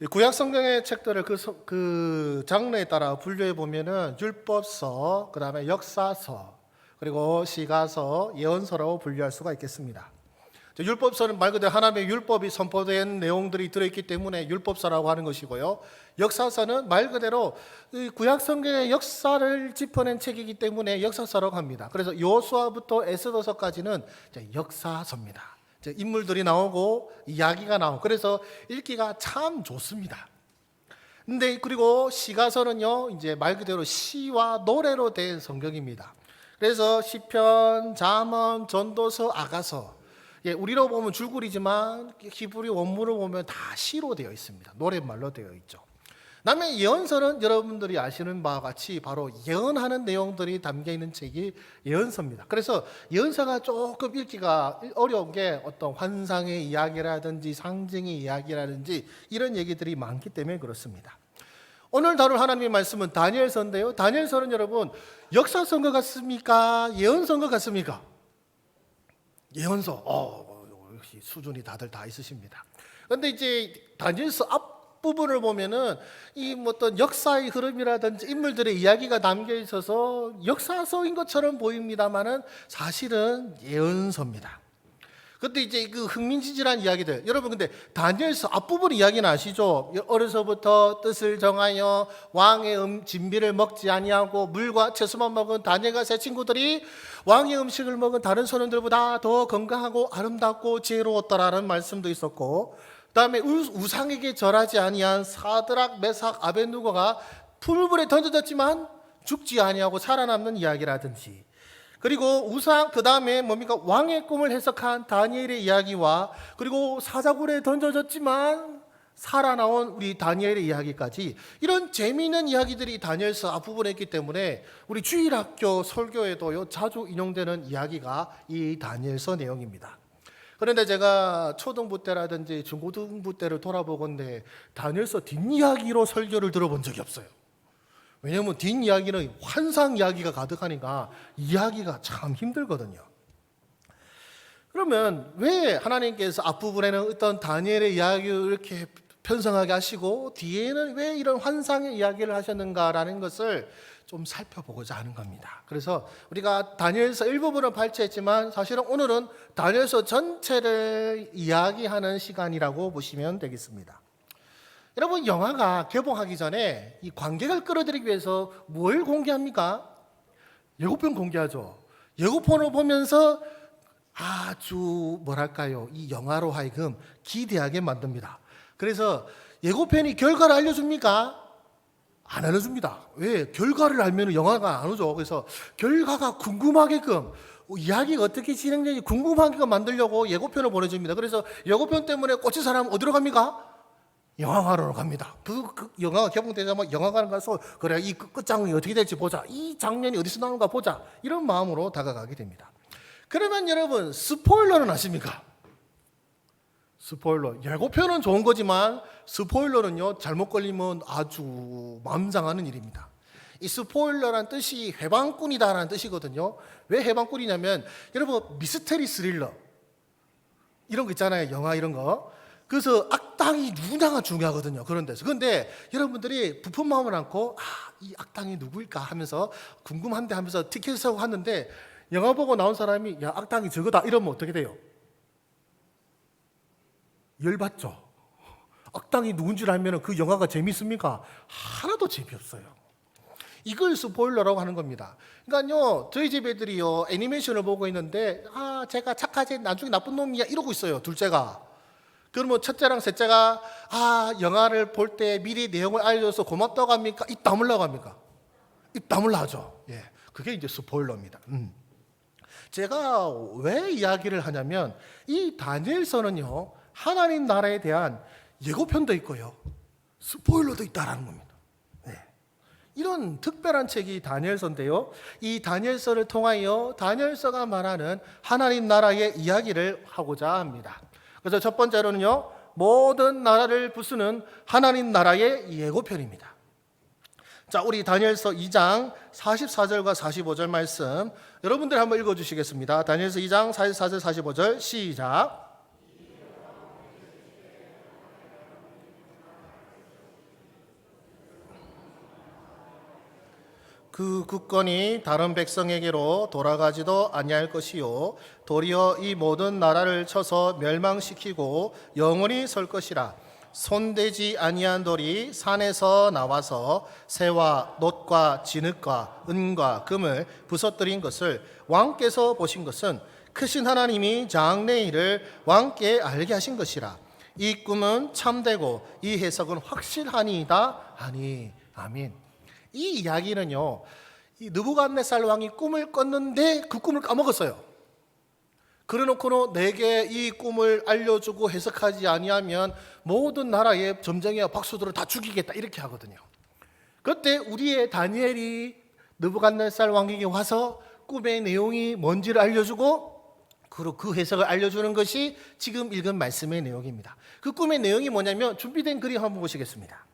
구약 성경의 책들을 그 장르에 따라 분류해 보면은 율법서, 그다음에 역사서, 그리고 시가서, 예언서라고 분류할 수가 있겠습니다. 율법서는 말 그대로 하나님의 율법이 선포된 내용들이 들어있기 때문에 율법서라고 하는 것이고요. 역사서는 말 그대로 구약 성경의 역사를 짚어낸 책이기 때문에 역사서라고 합니다. 그래서 여호수아부터 에스더서까지는 역사서입니다. 인물들이 나오고 이야기가 나오고 그래서 읽기가 참 좋습니다. 근데 그리고 시가서는요, 이제 말 그대로 시와 노래로 된 성경입니다. 그래서 시편, 잠언, 전도서, 아가서, 우리로 보면 줄거리지만 히브리 원문으로 보면 다 시로 되어 있습니다. 노랫말로 되어 있죠. 그다음에 예언서는 여러분들이 아시는 바와 같이 바로 예언하는 내용들이 담겨 있는 책이 예언서입니다. 그래서 예언서가 조금 읽기가 어려운 게 어떤 환상의 이야기라든지 상징의 이야기라든지 이런 얘기들이 많기 때문에 그렇습니다. 오늘 다룰 하나님의 말씀은 다니엘서인데요. 다니엘서는 여러분 역사서인 것 같습니까? 예언서인 것 같습니까? 예언서. 역시 수준이 다들 다 있으십니다. 그런데 이제 다니엘서 앞부분을 보면은 이 어떤 역사의 흐름이라든지 인물들의 이야기가 담겨 있어서 역사서인 것처럼 보입니다만은 사실은 예언서입니다. 그때 이제 그 흥미진진한 이야기들, 여러분 근데 다니엘서 앞부분 이야기는 아시죠? 어려서부터 뜻을 정하여 왕의 진비를 먹지 아니하고 물과 채소만 먹은 다니엘과 세 친구들이 왕의 음식을 먹은 다른 소년들보다 더 건강하고 아름답고 지혜로웠더라는 말씀도 있었고, 그다음에 우상에게 절하지 아니한 사드락, 메삭, 아벳느고가 풀불에 던져졌지만 죽지 아니하고 살아남는 이야기라든지, 그리고 우상, 그 다음에 뭡니까? 왕의 꿈을 해석한 다니엘의 이야기와, 그리고 사자굴에 던져졌지만 살아나온 우리 다니엘의 이야기까지, 이런 재미있는 이야기들이 다니엘서 앞부분에 있기 때문에 우리 주일학교 설교에도 자주 인용되는 이야기가 이 다니엘서 내용입니다. 그런데 제가 초등부 때라든지 중고등부 때를 돌아보건대 다니엘서 뒷이야기로 설교를 들어본 적이 없어요. 왜냐하면 뒷이야기는 환상 이야기가 가득하니까 이야기가 참 힘들거든요. 그러면 왜 하나님께서 앞부분에는 어떤 다니엘의 이야기를 이렇게 편성하게 하시고 뒤에는 왜 이런 환상의 이야기를 하셨는가라는 것을 좀 살펴보고자 하는 겁니다. 그래서 우리가 다니엘서 일부분을 발췌했지만 사실은 오늘은 다니엘서 전체를 이야기하는 시간이라고 보시면 되겠습니다. 여러분, 영화가 개봉하기 전에 이 관객을 끌어들이기 위해서 뭘 공개합니까? 예고편 공개하죠. 예고편을 보면서 아주 뭐랄까요, 이 영화로 하여금 기대하게 만듭니다. 그래서 예고편이 결과를 알려줍니까? 안 알려줍니다. 왜? 결과를 알면 영화가 안 오죠. 그래서 결과가 궁금하게끔, 이야기가 어떻게 진행되는지 궁금하게끔 만들려고 예고편을 보내줍니다. 그래서 예고편 때문에 꽂힌 사람은 어디로 갑니까? 영화관으로 갑니다. 그 영화가 개봉되자마자 영화관 가서 그래, 이 끝장이 어떻게 될지 보자, 이 장면이 어디서 나오는가 보자, 이런 마음으로 다가가게 됩니다. 그러면 여러분, 스포일러는 아십니까? 스포일러, 예고편은 좋은 거지만 스포일러는요, 잘못 걸리면 아주 맘상하는 일입니다. 이 스포일러란 뜻이 해방꾼이다라는 뜻이거든요. 왜 해방꾼이냐면 여러분, 미스테리 스릴러 이런 거 있잖아요, 영화 이런 거. 그래서 악당이 누구냐가 중요하거든요, 그런 데서. 그런데 여러분들이 부푼 마음을 안고 이 악당이 누구일까 하면서 궁금한데 하면서 티켓을 사고 갔는데 영화 보고 나온 사람이 야, 악당이 저거다 이러면 어떻게 돼요? 열받죠. 악당이 누군 줄 알면 그 영화가 재밌습니까? 하나도 재미없어요. 이걸 스포일러라고 하는 겁니다. 그러니까요, 저희 집 애들이요, 애니메이션을 보고 있는데 제가 착하지 나중에 나쁜 놈이야 이러고 있어요, 둘째가. 그러면 첫째랑 셋째가 영화를 볼 때 미리 내용을 알려줘서 고맙다고 합니까? 입 다물라고 합니까? 입 다물라 하죠. 예, 그게 이제 스포일러입니다. 제가 왜 이야기를 하냐면 이 다니엘서는요, 하나님 나라에 대한 예고편도 있고요, 스포일러도 있다라는 겁니다. 네. 이런 특별한 책이 다니엘서인데요, 이 다니엘서를 통하여 다니엘서가 말하는 하나님 나라의 이야기를 하고자 합니다. 그래서 첫 번째로는요, 모든 나라를 부수는 하나님 나라의 예고편입니다. 자, 우리 다니엘서 2장 44절과 45절 말씀 여러분들 한번 읽어주시겠습니다. 다니엘서 2장 44절 45절 시작. 그 국권이 다른 백성에게로 돌아가지도 아니할 것이요 도리어 이 모든 나라를 쳐서 멸망시키고 영원히 설 것이라. 손대지 아니한 돌이 산에서 나와서 새와 놋과 진흙과 은과 금을 부서뜨린 것을 왕께서 보신 것은 크신 하나님이 장래의 일을 왕께 알게 하신 것이라. 이 꿈은 참되고 이 해석은 확실하니이다 하니. 아멘. 이 이야기는요, 이 느부갓네살 왕이 꿈을 꿨는데 그 꿈을 까먹었어요. 그래놓고는 내게 이 꿈을 알려주고 해석하지 아니하면 모든 나라의 점쟁이와 박수들을 다 죽이겠다 이렇게 하거든요. 그때 우리의 다니엘이 느부갓네살 왕에게 와서 꿈의 내용이 뭔지를 알려주고 그리고 그 해석을 알려주는 것이 지금 읽은 말씀의 내용입니다. 그 꿈의 내용이 뭐냐면 준비된 그림 한번 보시겠습니다.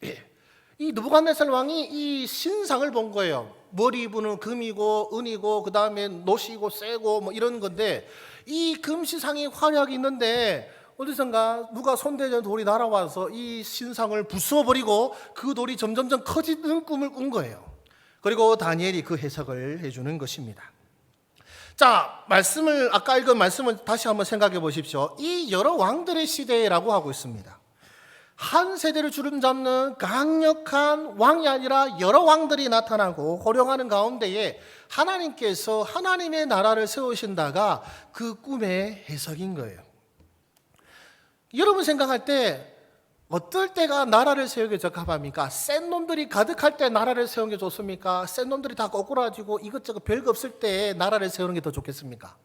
예. 이 느부갓네살 왕이 이 신상을 본 거예요. 머리 부는 금이고 은이고 그 다음에 노시고 쇠고 뭐 이런 건데 이 금시상이 화려하게 있는데 어디선가 누가 손대던 돌이 날아와서 이 신상을 부숴버리고 그 돌이 점점점 커지는 꿈을 꾼 거예요. 그리고 다니엘이 그 해석을 해주는 것입니다. 자, 아까 읽은 말씀을 다시 한번 생각해 보십시오. 이 여러 왕들의 시대라고 하고 있습니다. 한 세대를 주름잡는 강력한 왕이 아니라 여러 왕들이 나타나고 호령하는 가운데에 하나님께서 하나님의 나라를 세우신다가 그 꿈의 해석인 거예요. 여러분 생각할 때 어떨 때가 나라를 세우기 적합합니까? 센 놈들이 가득할 때 나라를 세우는 게 좋습니까? 센 놈들이 다 꼬꾸라지고 이것저것 별거 없을 때 나라를 세우는 게 더 좋겠습니까?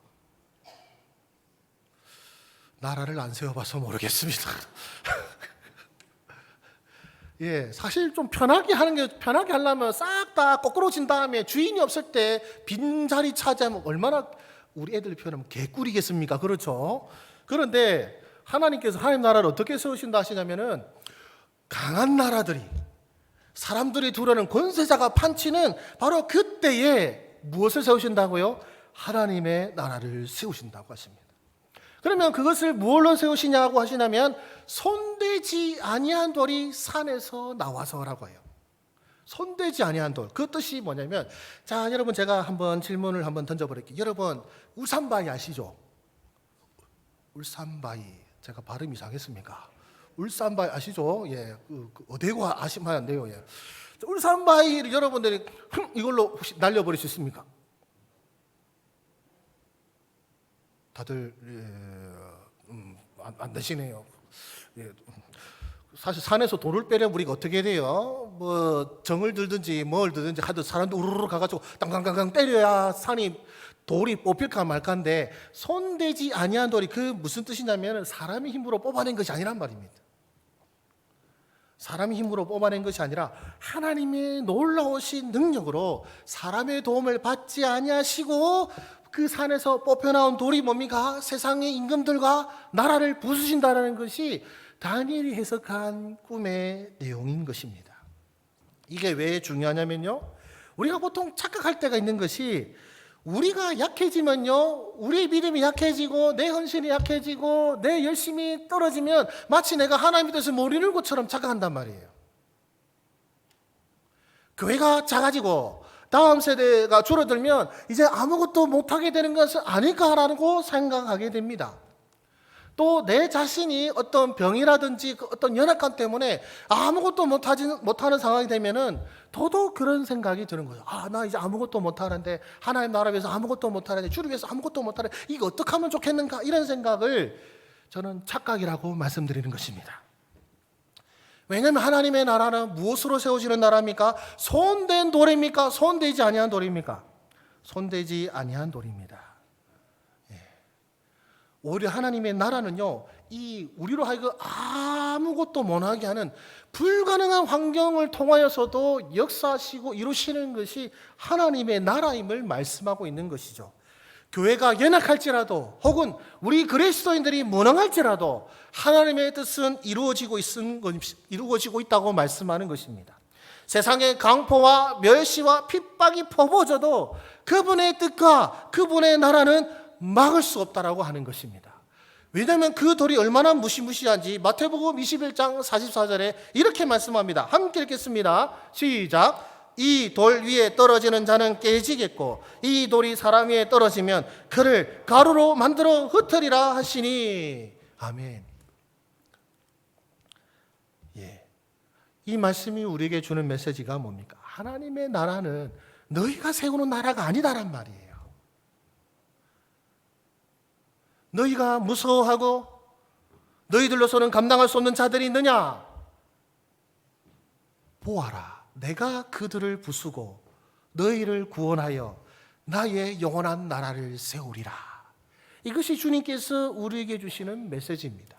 나라를 안 세워봐서 모르겠습니다. 예, 사실 좀 편하게 하려면 싹 다 거꾸로진 다음에 주인이 없을 때 빈자리 차지하면 얼마나 우리 애들 표현하면 개꿀이겠습니까? 그렇죠? 그런데 하나님께서 하나님 나라를 어떻게 세우신다 하시냐면은 강한 나라들이 사람들이 두려는 권세자가 판치는 바로 그때에 무엇을 세우신다고요? 하나님의 나라를 세우신다고 하십니다. 그러면 그것을 무엇로 세우시냐고 하시냐면 손대지 아니한 돌이 산에서 나와서라고 해요. 손대지 아니한 돌. 그 뜻이 뭐냐면 자, 여러분 제가 한번 질문을 한번 던져버릴게요. 여러분 울산바위 아시죠? 울산바위. 제가 발음 이상했습니까? 울산바위 아시죠? 예, 어디고 아시면 안 돼요. 예. 울산바위를 여러분들이 이걸로 혹시 날려버릴 수 있습니까? 다들 안 되시네요. 예. 사실 산에서 돌을 빼려면 우리가 어떻게 돼요? 뭐 정을 들든지 뭘 들든지 하도 사람들 우르르 가가지고 땅땅땅땅 때려야 산이 돌이 뽑힐까 말까인데 손대지 아니한 돌이 그 무슨 뜻이냐면 사람의 힘으로 뽑아낸 것이 아니란 말입니다. 사람의 힘으로 뽑아낸 것이 아니라 하나님의 놀라우신 능력으로 사람의 도움을 받지 아니하시고 그 산에서 뽑혀나온 돌이 뭡니까? 세상의 임금들과 나라를 부수신다는 것이 다니엘이 해석한 꿈의 내용인 것입니다. 이게 왜 중요하냐면요, 우리가 보통 착각할 때가 있는 것이 우리가 약해지면요, 우리의 믿음이 약해지고 내 헌신이 약해지고 내 열심이 떨어지면 마치 내가 하나님의 뜻을 못 이룰 것처럼 착각한단 말이에요. 교회가 작아지고 다음 세대가 줄어들면 이제 아무것도 못하게 되는 것은 아닐까라고 생각하게 됩니다. 또 내 자신이 어떤 병이라든지 어떤 연약함 때문에 아무것도 못하는 상황이 되면은 더더욱 그런 생각이 드는 거예요. 나 이제 아무것도 못하는데, 하나님 나라 위해서 아무것도 못하는데, 주를 위해서 아무것도 못하는데 이거 어떻게 하면 좋겠는가, 이런 생각을 저는 착각이라고 말씀드리는 것입니다. 왜냐하면 하나님의 나라는 무엇으로 세워지는 나라입니까? 손댄 돌입니까? 손대지 아니한 돌입니까? 손대지 아니한 돌입니다. 오히려 하나님의 나라는요, 이 우리로 하여금 아무것도 못하게 하는 불가능한 환경을 통하여서도 역사하시고 이루시는 것이 하나님의 나라임을 말씀하고 있는 것이죠. 교회가 연약할지라도 혹은 우리 그리스도인들이 무능할지라도 하나님의 뜻은 이루어지고 있다고 말씀하는 것입니다. 세상의 강포와 멸시와 핍박이 퍼부어져도 그분의 뜻과 그분의 나라는 막을 수 없다라고 하는 것입니다. 왜냐하면 그 돌이 얼마나 무시무시한지 마태복음 21장 44절에 이렇게 말씀합니다. 함께 읽겠습니다. 시작. 이 돌 위에 떨어지는 자는 깨지겠고 이 돌이 사람 위에 떨어지면 그를 가루로 만들어 흩으리라 하시니. 아멘. 예. 이 말씀이 우리에게 주는 메시지가 뭡니까? 하나님의 나라는 너희가 세우는 나라가 아니다란 말이에요. 너희가 무서워하고 너희들로서는 감당할 수 없는 자들이 있느냐? 보아라, 내가 그들을 부수고 너희를 구원하여 나의 영원한 나라를 세우리라. 이것이 주님께서 우리에게 주시는 메시지입니다.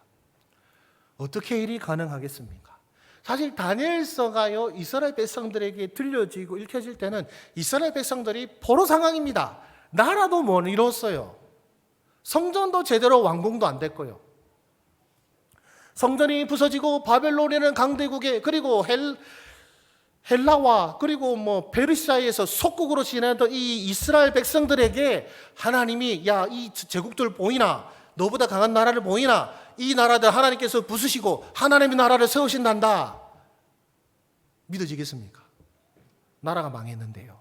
어떻게 일이 가능하겠습니까? 사실 다니엘서가요, 이스라엘 백성들에게 들려지고 읽혀질 때는 이스라엘 백성들이 포로 상황입니다. 나라도 못 이뤘어요. 성전도 제대로 완공도 안 됐고요. 성전이 부서지고 바벨론이라는 강대국에, 그리고 헬라와 그리고 페르시아에서 속국으로 지내던 이 이스라엘 백성들에게 하나님이 야, 이 제국들 보이나? 너보다 강한 나라를 보이나? 이 나라들 하나님께서 부수시고 하나님의 나라를 세우신단다. 믿어지겠습니까? 나라가 망했는데요.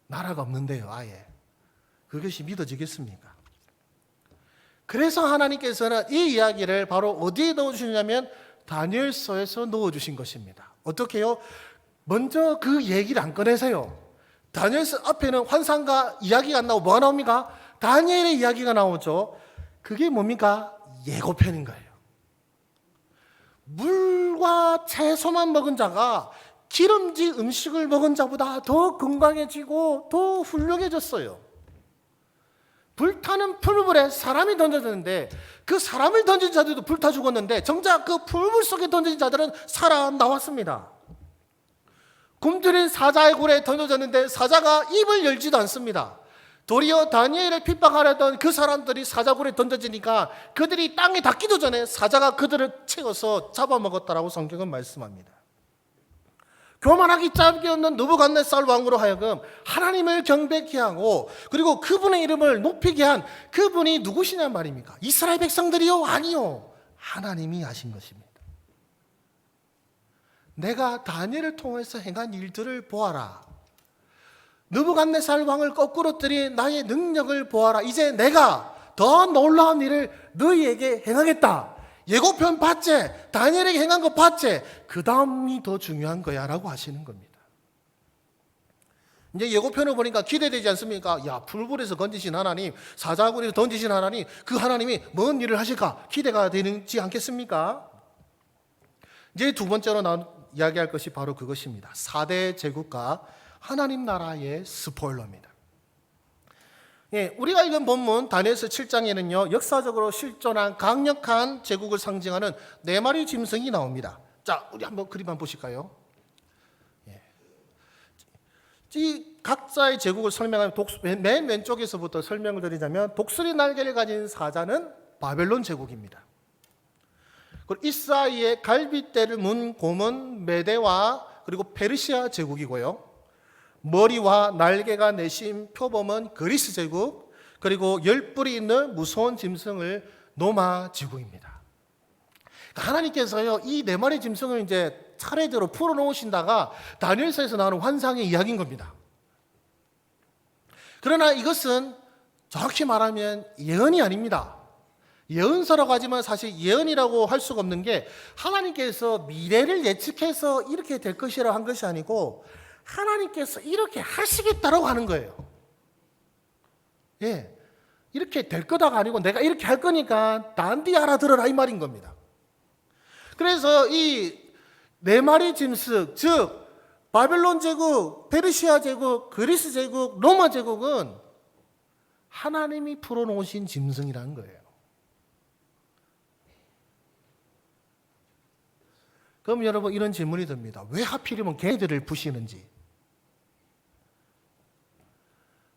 나라가 없는데요, 아예. 그것이 믿어지겠습니까? 그래서 하나님께서는 이 이야기를 바로 어디에 넣어주시냐면 다니엘서에서 넣어주신 것입니다. 어떻게 해요? 먼저 그 얘기를 안 꺼내세요. 다니엘서 앞에는 환상과 이야기가 안 나오고 뭐가 나옵니까? 다니엘의 이야기가 나오죠. 그게 뭡니까? 예고편인 거예요. 물과 채소만 먹은 자가 기름진 음식을 먹은 자보다 더 건강해지고 더 훌륭해졌어요. 불타는 풀물에 사람이 던져졌는데 그 사람을 던진 자들도 불타 죽었는데 정작 그 풀물 속에 던진 자들은 살아나왔습니다. 굶주린 사자의 굴에 던져졌는데 사자가 입을 열지도 않습니다. 도리어 다니엘을 핍박하려던 그 사람들이 사자굴에 던져지니까 그들이 땅에 닿기도 전에 사자가 그들을 채워서 잡아먹었다라고 성경은 말씀합니다. 교만하기 짝이 없는 느부갓네살 왕으로 하여금 하나님을 경배케 하고 그리고 그분의 이름을 높이게 한 그분이 누구시냐 말입니까? 이스라엘 백성들이요? 아니요. 하나님이 하신 것입니다. 내가 다니엘을 통해서 행한 일들을 보아라. 느부갓네살 왕을 거꾸로 들인 나의 능력을 보아라. 이제 내가 더 놀라운 일을 너희에게 행하겠다. 예고편 봤지? 다니엘에게 행한 거 봤지? 그 다음이 더 중요한 거야 라고 하시는 겁니다. 이제 예고편을 보니까 기대되지 않습니까? 야, 풀불에서 던지신 하나님, 사자굴에서 던지신 하나님, 그 하나님이 뭔 일을 하실까? 기대가 되지 않겠습니까? 이제 두 번째로 이야기할 것이 바로 그것입니다. 4대 제국과 하나님 나라의 스포일러입니다. 예, 우리가 읽은 본문 다니엘서 7장에는요 역사적으로 실존한 강력한 제국을 상징하는 4마리 짐승이 나옵니다. 자, 우리 한번 그림 한번 보실까요? 예. 이 각자의 제국을 설명하면 맨 왼쪽에서부터 설명을 드리자면 독수리 날개를 가진 사자는 바벨론 제국입니다. 그리고 이 사이에 갈빗대를 문 곰은 메대와 그리고 페르시아 제국이고요. 머리와 날개가 내신 표범은 그리스 제국, 그리고 10뿔이 있는 무서운 짐승을 노마 제국입니다. 하나님께서요 이 4마리 짐승을 이제 차례대로 풀어놓으신다가 다니엘서에서 나오는 환상의 이야기인 겁니다. 그러나 이것은 정확히 말하면 예언이 아닙니다. 예언서라고 하지만 사실 예언이라고 할 수가 없는 게 하나님께서 미래를 예측해서 이렇게 될 것이라고 한 것이 아니고 하나님께서 이렇게 하시겠다라고 하는 거예요. 예, 이렇게 될 거다가 아니고 내가 이렇게 할 거니까 단디 알아들어라 이 말인 겁니다. 그래서 이 4마리 짐승, 즉 바벨론 제국, 페르시아 제국, 그리스 제국, 로마 제국은 하나님이 풀어놓으신 짐승이라는 거예요. 그럼 여러분 이런 질문이 듭니다. 왜 하필이면 걔들을 부시는지.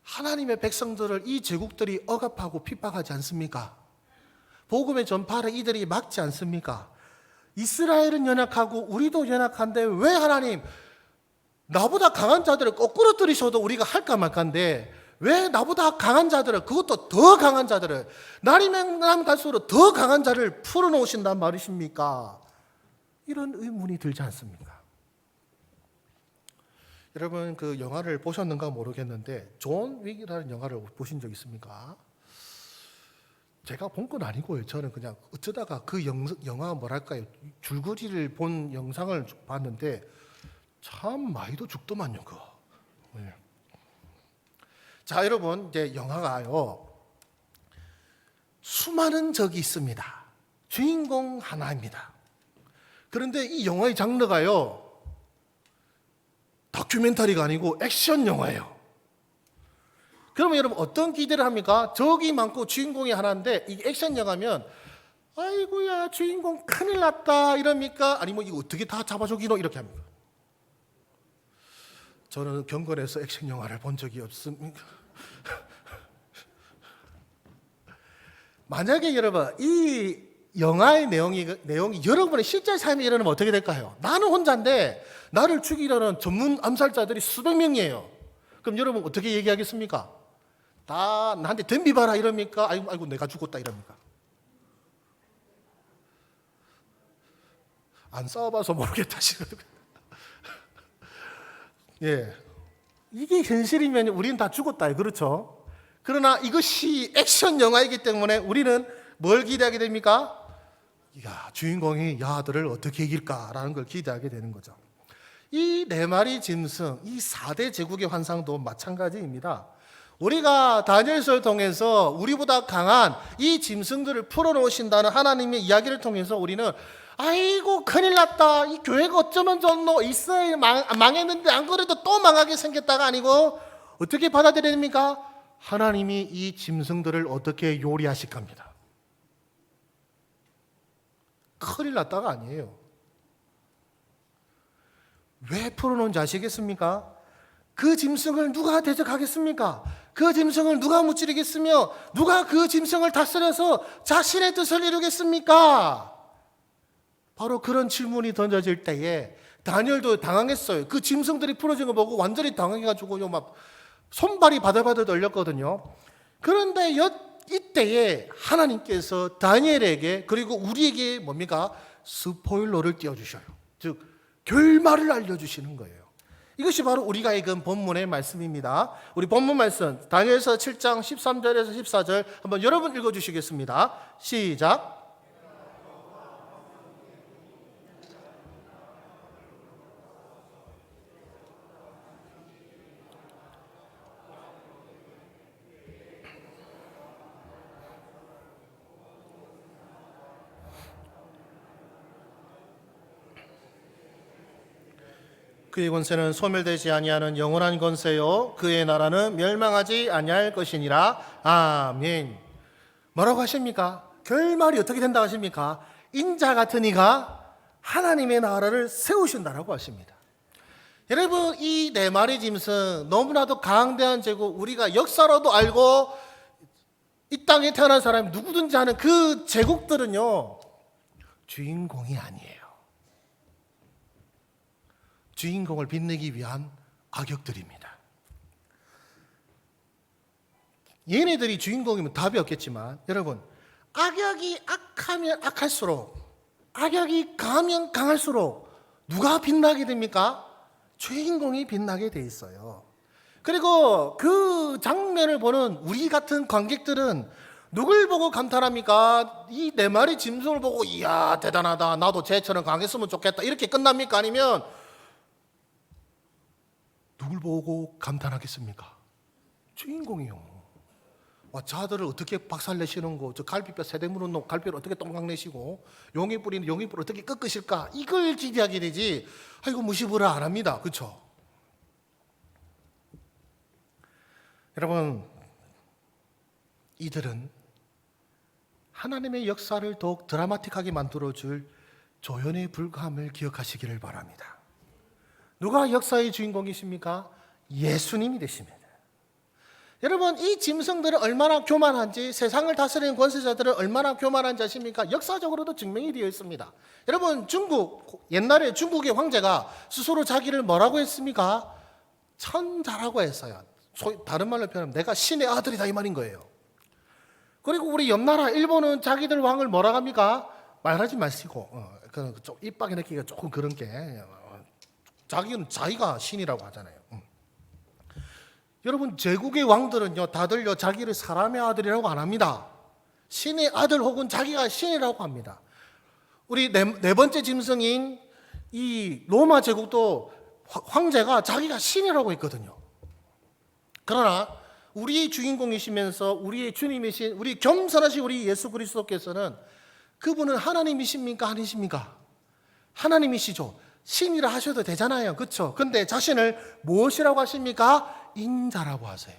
하나님의 백성들을 이 제국들이 억압하고 핍박하지 않습니까? 복음의 전파를 이들이 막지 않습니까? 이스라엘은 연약하고 우리도 연약한데 왜 하나님 나보다 강한 자들을 거꾸로 들이셔도 우리가 할까 말까인데 왜 나보다 강한 자들을, 그것도 더 강한 자들을, 날이면 갈수록 더 강한 자를 풀어놓으신단 말이십니까? 이런 의문이 들지 않습니까? 여러분 그 영화를 보셨는가 모르겠는데 존 윅이라는 영화를 보신 적 있습니까? 제가 본 건 아니고요. 저는 그냥 어쩌다가 그 영화 뭐랄까요, 줄거리를 본 영상을 봤는데 참 많이도 죽더만요. 그거. 네. 자, 여러분 이제 영화가요 수많은 적이 있습니다. 주인공 하나입니다. 그런데 이 영화의 장르가요 다큐멘터리가 아니고 액션 영화예요. 그러면 여러분 어떤 기대를 합니까? 적이 많고 주인공이 하나인데 이게 액션 영화면 아이고야 주인공 큰일 났다 이럽니까? 아니면 이거 어떻게 다 잡아주기노 이렇게 합니까? 저는 경건해서 액션 영화를 본 적이 없습니다. 만약에 여러분 이 영화의 내용이 여러분의 실제 삶에 일어나면 어떻게 될까요? 나는 혼자인데 나를 죽이려는 전문 암살자들이 수백 명이에요. 그럼 여러분 어떻게 얘기하겠습니까? 다 나한테 덤비봐라 이럽니까? 아이고 내가 죽었다 이럽니까? 안 싸워봐서 모르겠다 지금. 예, 이게 현실이면 우리는 다 죽었다, 그렇죠? 그러나 이것이 액션 영화이기 때문에 우리는 뭘 기대하게 됩니까? 야, 주인공이 야들을 어떻게 이길까라는 걸 기대하게 되는 거죠. 이 네 마리 짐승, 이 4대 제국의 환상도 마찬가지입니다. 우리가 다니엘서를 통해서 우리보다 강한 이 짐승들을 풀어놓으신다는 하나님의 이야기를 통해서 우리는 아이고 큰일 났다, 이 교회가 어쩌면 좋노, 이스라엘 망했는데 안 그래도 또 망하게 생겼다가 아니고 어떻게 받아들여야 됩니까? 하나님이 이 짐승들을 어떻게 요리하실 겁니다. 큰일 났다가 아니에요. 왜 풀어놓은지 아시겠습니까? 그 짐승을 누가 대적하겠습니까? 그 짐승을 누가 무찌르겠으며 누가 그 짐승을 다스려서 자신의 뜻을 이루겠습니까? 바로 그런 질문이 던져질 때에 다니엘도 당황했어요. 그 짐승들이 풀어진 거 보고 완전히 당황해가지고 막 손발이 바들바들 떨렸거든요. 그런데 이때에 하나님께서 다니엘에게 그리고 우리에게 뭡니까? 스포일러를 띄워주셔요. 즉 결말을 알려주시는 거예요. 이것이 바로 우리가 읽은 본문의 말씀입니다. 우리 본문 말씀 다니엘서 7장 13절에서 14절 한번 여러분 읽어주시겠습니다. 시작. 그의 권세는 소멸되지 아니하는 영원한 권세요 그의 나라는 멸망하지 아니할 것이니라. 아멘. 뭐라고 하십니까? 결말이 어떻게 된다고 하십니까? 인자 같은 이가 하나님의 나라를 세우신다라고 하십니다. 여러분 이 네 마리 짐승 너무나도 강대한 제국, 우리가 역사로도 알고 이 땅에 태어난 사람이 누구든지 하는 그 제국들은요 주인공이 아니에요. 주인공을 빛내기 위한 악역들입니다. 얘네들이 주인공이면 답이 없겠지만 여러분 악역이 악하면 악할수록, 악역이 강하면 강할수록 누가 빛나게 됩니까? 주인공이 빛나게 돼 있어요. 그리고 그 장면을 보는 우리 같은 관객들은 누굴 보고 감탄합니까? 이 네 마리 짐승을 보고 이야 대단하다, 나도 쟤처럼 강했으면 좋겠다 이렇게 끝납니까? 아니면 누굴 보고 감탄하겠습니까? 주인공이요. 와, 자들을 어떻게 박살내시는 거, 저 갈비뼈 세대 무는 놈 갈비를 어떻게 똥강 내시고 용이 뿌리는 용이뿔 어떻게 꺾으실까, 이걸 기대하게 되지 아이고 무시부라 안 합니다. 그렇죠? 여러분 이들은 하나님의 역사를 더욱 드라마틱하게 만들어줄 조연에 불과함을 기억하시기를 바랍니다. 누가 역사의 주인공이십니까? 예수님이 되십니다. 여러분 이 짐승들은 얼마나 교만한지, 세상을 다스리는 권세자들은 얼마나 교만한지 아십니까? 역사적으로도 증명이 되어 있습니다. 여러분 옛날에 중국의 황제가 스스로 자기를 뭐라고 했습니까? 천자라고 했어요. 다른 말로 표현하면 내가 신의 아들이다 이 말인 거예요. 그리고 우리 옆나라 일본은 자기들 왕을 뭐라 합니까? 말하지 마시고 좀 입박에 넣기가 조금 그런 게 자기는 자기가 신이라고 하잖아요. 여러분 제국의 왕들은요 다들요 자기를 사람의 아들이라고 안 합니다. 신의 아들 혹은 자기가 신이라고 합니다. 우리 네 번째 짐승인 이 로마 제국도 황제가 자기가 신이라고 했거든요. 그러나 우리의 주인공이시면서 우리의 주님이신 우리 겸손하신 우리 예수 그리스도께서는 그분은 하나님이십니까 아니십니까? 하나님이시죠. 신이라 하셔도 되잖아요. 그렇죠? 근데 자신을 무엇이라고 하십니까? 인자라고 하세요.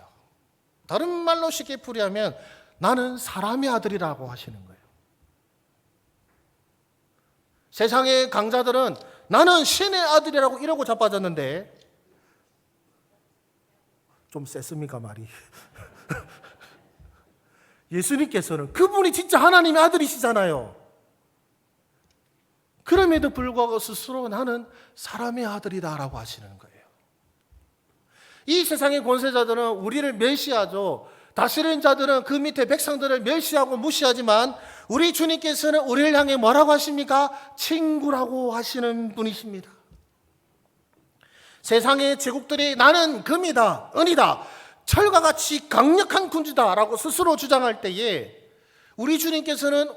다른 말로 쉽게 풀이하면 나는 사람의 아들이라고 하시는 거예요. 세상의 강자들은 나는 신의 아들이라고 이러고 자빠졌는데 좀 셌습니까 말이? 예수님께서는 그분이 진짜 하나님의 아들이시잖아요. 그럼에도 불구하고 스스로 나는 사람의 아들이다라고 하시는 거예요. 이 세상의 권세자들은 우리를 멸시하죠. 다스리는 자들은 그 밑에 백성들을 멸시하고 무시하지만 우리 주님께서는 우리를 향해 뭐라고 하십니까? 친구라고 하시는 분이십니다. 세상의 제국들이 나는 금이다, 은이다, 철과 같이 강력한 군주다라고 스스로 주장할 때에 우리 주님께서는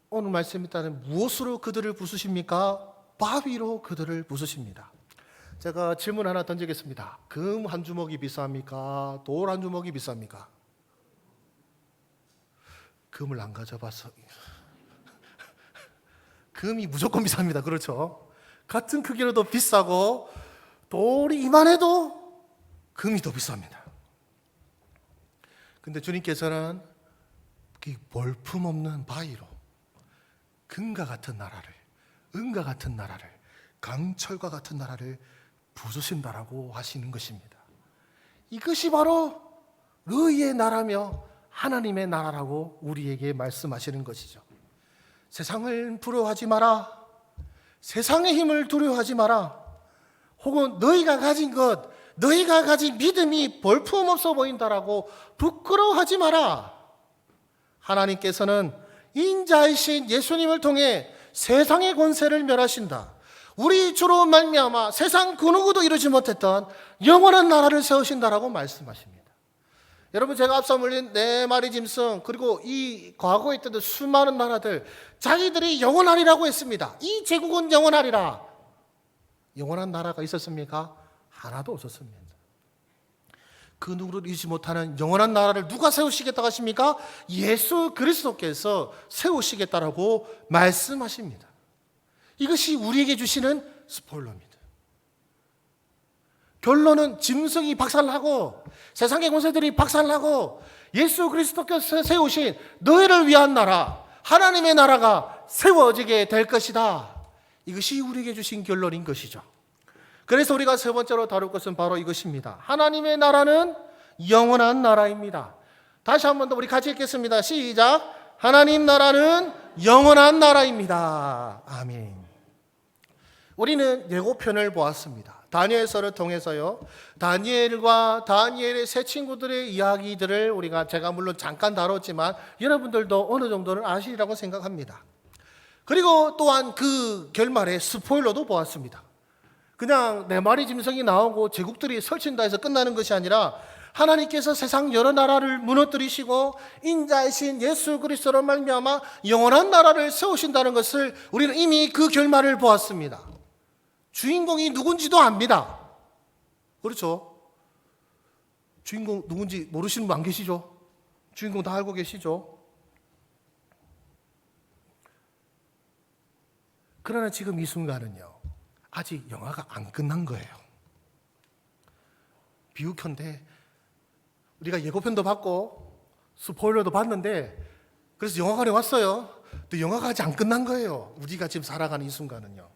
오늘 말씀에 따른 무엇으로 그들을 부수십니까? 바위로 그들을 부수십니다. 제가 질문 하나 던지겠습니다. 금 한 주먹이 비쌉니까? 돌 한 주먹이 비쌉니까? 금을 안 가져봐서 금이 무조건 비쌉니다. 그렇죠? 같은 크기로도 비싸고 돌이 이만해도 금이 더 비쌉니다. 근데 주님께서는 볼품없는 바위로 금과 같은 나라를, 은과 같은 나라를, 강철과 같은 나라를 부수신다라고 하시는 것입니다. 이것이 바로 너희의 나라며 하나님의 나라라고 우리에게 말씀하시는 것이죠. 세상을 부러워하지 마라. 세상의 힘을 두려워하지 마라. 혹은 너희가 가진 것, 너희가 가진 믿음이 볼품없어 보인다라고 부끄러워하지 마라. 하나님께서는 인자이신 예수님을 통해 세상의 권세를 멸하신다. 우리 주로 말미암아 세상 그 누구도 이루지 못했던 영원한 나라를 세우신다라고 말씀하십니다. 여러분 제가 앞서 물린 네 마리 짐승 그리고 이 과거에 있던 수많은 나라들 자기들이 영원하리라고 했습니다. 이 제국은 영원하리라. 영원한 나라가 있었습니까? 하나도 없었습니다. 그 누구도 이루지 못하는 영원한 나라를 누가 세우시겠다고 하십니까? 예수 그리스도께서 세우시겠다라고 말씀하십니다. 이것이 우리에게 주시는 스포일러입니다. 결론은 짐승이 박살나고 세상의 권세들이 박살나고 예수 그리스도께서 세우신 너희를 위한 나라, 하나님의 나라가 세워지게 될 것이다. 이것이 우리에게 주신 결론인 것이죠. 그래서 우리가 세 번째로 다룰 것은 바로 이것입니다. 하나님의 나라는 영원한 나라입니다. 다시 한 번 더 우리 같이 읽겠습니다. 시작. 하나님 나라는 영원한 나라입니다. 아멘. 우리는 예고편을 보았습니다. 다니엘서를 통해서요. 다니엘과 다니엘의 세 친구들의 이야기들을 제가 물론 잠깐 다뤘지만 여러분들도 어느 정도는 아시리라고 생각합니다. 그리고 또한 그 결말에 스포일러도 보았습니다. 그냥 네 마리 짐승이 나오고 제국들이 설친다 해서 끝나는 것이 아니라 하나님께서 세상 여러 나라를 무너뜨리시고 인자이신 예수 그리스도로 말미암아 영원한 나라를 세우신다는 것을 우리는 이미 그 결말을 보았습니다. 주인공이 누군지도 압니다. 그렇죠? 주인공 누군지 모르시는 분 안 계시죠? 주인공 다 알고 계시죠? 그러나 지금 이 순간은요, 아직 영화가 안 끝난 거예요. 비유컨대 우리가 예고편도 봤고 스포일러도 봤는데 그래서 영화관에 왔어요. 또 영화가 아직 안 끝난 거예요. 우리가 지금 살아가는 이 순간은요.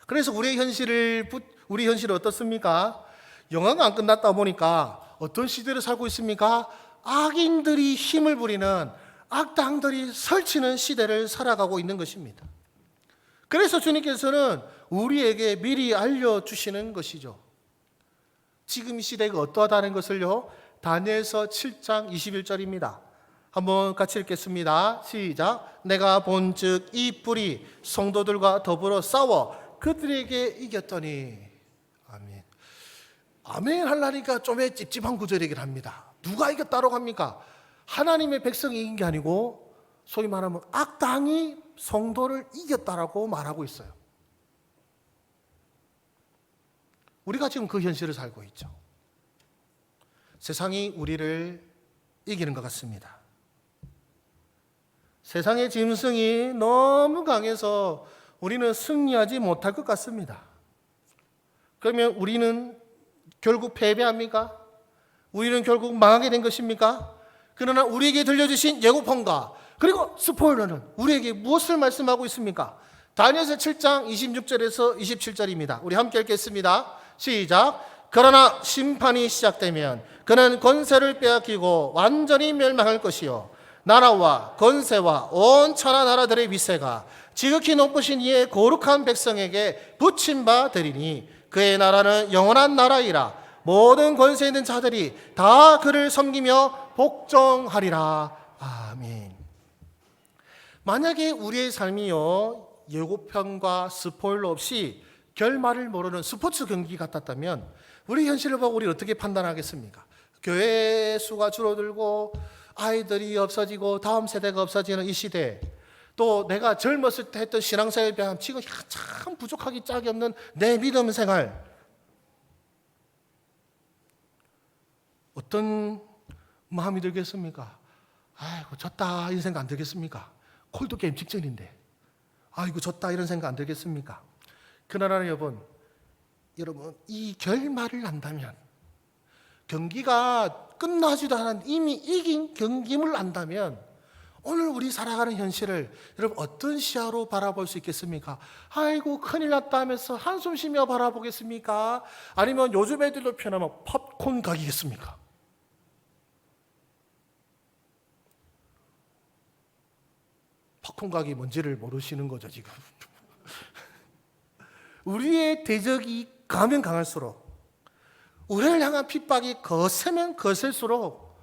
그래서 우리 현실은 어떻습니까? 영화가 안 끝났다 보니까 어떤 시대를 살고 있습니까? 악인들이 힘을 부리는 악당들이 설치는 시대를 살아가고 있는 것입니다. 그래서 주님께서는 우리에게 미리 알려주시는 것이죠. 지금 이 시대가 어떠하다는 것을요, 다니엘서 7장 21절입니다. 한번 같이 읽겠습니다. 시작. 내가 본즉 이 뿔이 성도들과 더불어 싸워 그들에게 이겼더니. 아멘. 아멘 하려니까 좀 찝찝한 구절이긴 합니다. 누가 이겼다고 합니까? 하나님의 백성이 이긴 게 아니고 소위 말하면 악당이 성도를 이겼다라고 말하고 있어요. 우리가 지금 그 현실을 살고 있죠. 세상이 우리를 이기는 것 같습니다. 세상의 짐승이 너무 강해서 우리는 승리하지 못할 것 같습니다. 그러면 우리는 결국 패배합니까? 우리는 결국 망하게 된 것입니까? 그러나 우리에게 들려주신 예고편과 그리고 스포일러는 우리에게 무엇을 말씀하고 있습니까? 다니엘서 7장 26절에서 27절입니다. 우리 함께 읽겠습니다. 시작. 그러나 심판이 시작되면 그는 권세를 빼앗기고 완전히 멸망할 것이요 나라와 권세와 온 천하 나라들의 위세가 지극히 높으신 이의 거룩한 백성에게 붙임 바 되리니 그의 나라는 영원한 나라이라. 모든 권세 있는 자들이 다 그를 섬기며 복종하리라. 아멘. 만약에 우리의 삶이요 예고편과 스포일러 없이 결말을 모르는 스포츠 경기 같았다면 우리 현실을 보고 우리 어떻게 판단하겠습니까? 교회 수가 줄어들고 아이들이 없어지고 다음 세대가 없어지는 이 시대, 또 내가 젊었을 때 했던 신앙생활에 비하면 지금 참 부족하기 짝이 없는 내 믿음 생활, 어떤 마음이 들겠습니까? 아이고 졌다 이런 생각 안 들겠습니까? 콜드 게임 직전인데 아이고 졌다 이런 생각 안 들겠습니까? 그러나 여러분 이 결말을 안다면, 경기가 끝나지도 않은 이미 이긴 경기를 안다면 오늘 우리 살아가는 현실을 여러분 어떤 시야로 바라볼 수 있겠습니까? 아이고 큰일 났다 하면서 한숨 쉬며 바라보겠습니까? 아니면 요즘 애들로 표현하면 팝콘 각이겠습니까? 팝콘 각이 뭔지를 모르시는 거죠 지금. 우리의 대적이 가면 강할수록, 우리를 향한 핍박이 거세면 거셀수록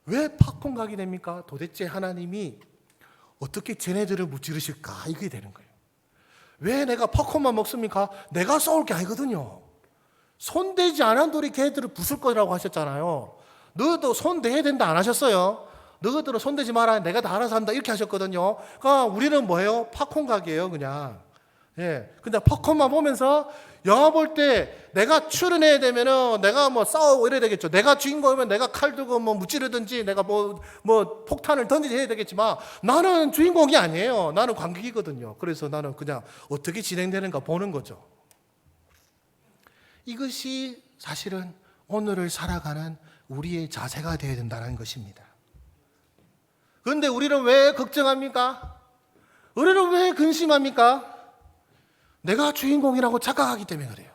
왜 팝콘 각이 됩니까? 도대체 하나님이 어떻게 쟤네들을 무찌르실까? 이게 되는 거예요. 왜 내가 팝콘만 먹습니까? 내가 싸울 게 아니거든요. 손대지 않은 걔들을 부술 거라고 하셨잖아요. 너도 손대야 된다 안 하셨어요? 너희들은 손대지 마라, 내가 다 알아서 한다 이렇게 하셨거든요. 그러니까 우리는 뭐예요? 팝콘 각이에요 그냥. 예, 근데 팝콘만 보면서 영화 볼 때 내가 출연해야 되면은 내가 뭐 싸우고 이래야 되겠죠. 내가 주인공이면 내가 칼 들고 뭐 무찌르든지 내가 뭐 폭탄을 던지지 해야 되겠지만 나는 주인공이 아니에요. 나는 관객이거든요. 그래서 나는 그냥 어떻게 진행되는가 보는 거죠. 이것이 사실은 오늘을 살아가는 우리의 자세가 되어야 된다는 것입니다. 그런데 우리는 왜 걱정합니까? 우리는 왜 근심합니까? 내가 주인공이라고 착각하기 때문에 그래요.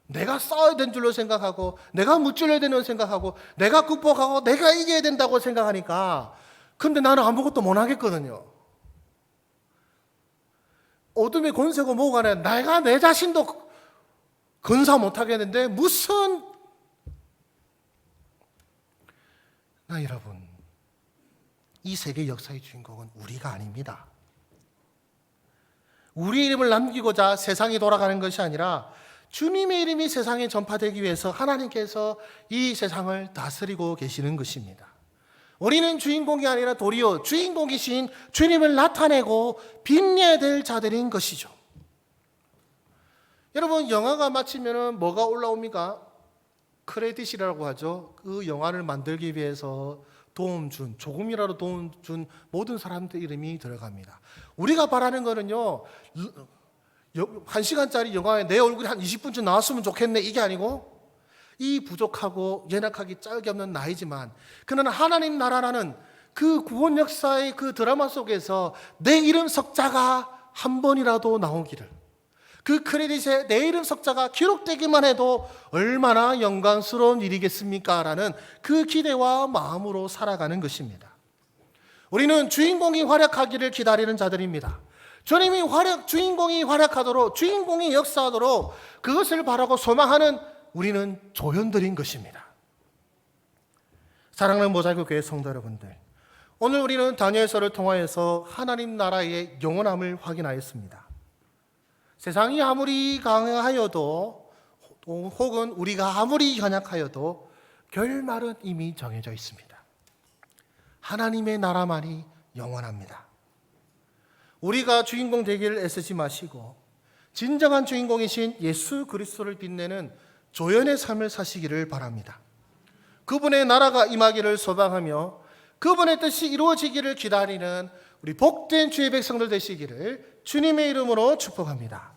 내가 싸워야 되는 줄로 생각하고, 내가 무찔러야 되는 생각하고, 내가 극복하고, 내가 이겨야 된다고 생각하니까, 근데 나는 아무것도 못 하겠거든요. 어둠의 권세고 뭐가 내 내가 내 자신도 건사 못 하겠는데 무슨, 여러분, 이 세계 역사의 주인공은 우리가 아닙니다. 우리 이름을 남기고자 세상이 돌아가는 것이 아니라 주님의 이름이 세상에 전파되기 위해서 하나님께서 이 세상을 다스리고 계시는 것입니다. 우리는 주인공이 아니라 도리어 주인공이신 주님을 나타내고 빛내야 될 자들인 것이죠. 여러분, 영화가 마치면 뭐가 올라옵니까? 크레딧이라고 하죠. 그 영화를 만들기 위해서 조금이라도 도움 준 모든 사람들 이름이 들어갑니다. 우리가 바라는 거는요, 1시간짜리 영화에 내 얼굴이 한 20분쯤 나왔으면 좋겠네, 이게 아니고, 이 부족하고 연약하기 짝이 없는 나이지만, 그러나 하나님 나라라는 그 구원 역사의 그 드라마 속에서 내 이름 석자가 한 번이라도 나오기를, 그 크레딧에 내 이름 석자가 기록되기만 해도 얼마나 영광스러운 일이겠습니까? 라는 그 기대와 마음으로 살아가는 것입니다. 우리는 주인공이 활약하기를 기다리는 자들입니다. 주인공이 활약하도록, 주인공이 역사하도록 그것을 바라고 소망하는 우리는 조연들인 것입니다. 사랑하는 모자이크 교회 성도 여러분들, 오늘 우리는 다니엘서를 통하여서 하나님 나라의 영원함을 확인하였습니다. 세상이 아무리 강하여도 혹은 우리가 아무리 연약하여도 결말은 이미 정해져 있습니다. 하나님의 나라만이 영원합니다. 우리가 주인공 되기를 애쓰지 마시고 진정한 주인공이신 예수 그리스도를 빛내는 조연의 삶을 사시기를 바랍니다. 그분의 나라가 임하기를 소망하며 그분의 뜻이 이루어지기를 기다리는 우리 복된 주의 백성들 되시기를 주님의 이름으로 축복합니다.